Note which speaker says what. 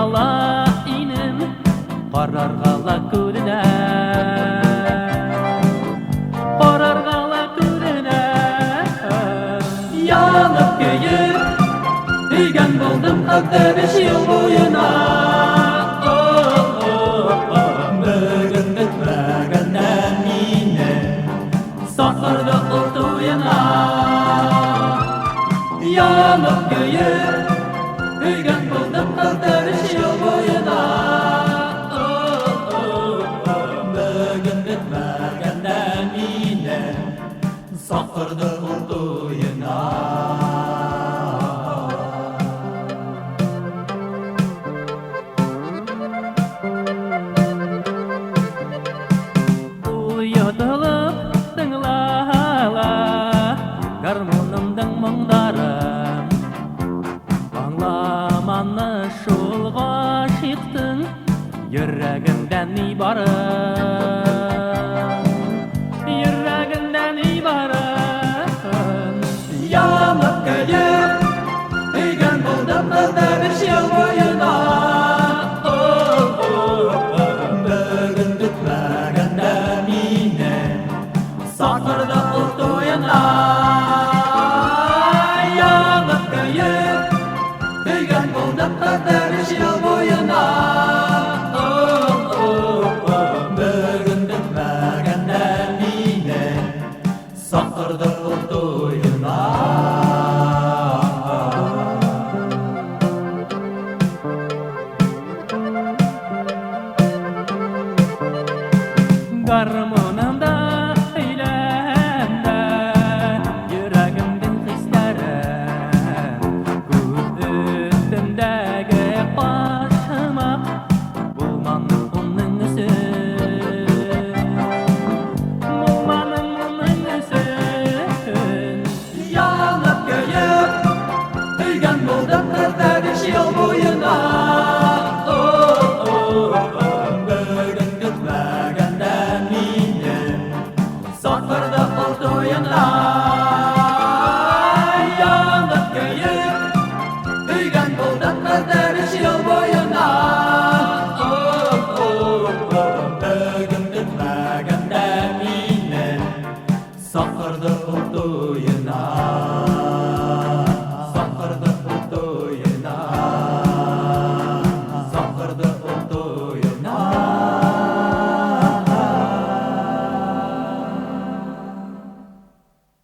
Speaker 1: ала инем караргала күренә янып көйеп өйгән булдым 45 ел буена бөгөн көтмәгәндән мине сакырды ул туена янып көйеп өйгән булдым 45 ел буена бөгөн көтмәгәндән мине сакырды ул туена Yodulup tыңлала гармонымдың мұңдарын аңламаны шул ғашиқтың йөрәгендән ни барын янып көйеп өйгән булдым 45 ел буена бөгөн көтмәгәндә сакырды ул туена янып көйеп өйгән булдым 45 ел буена бөгөн көтмәгәндә мине сакырды ул туена гармонымда Сакырды ул туена янып көйеп өйгән булдым 45 ел буена бөгөн көтмәгәндә мине сакырды ул туена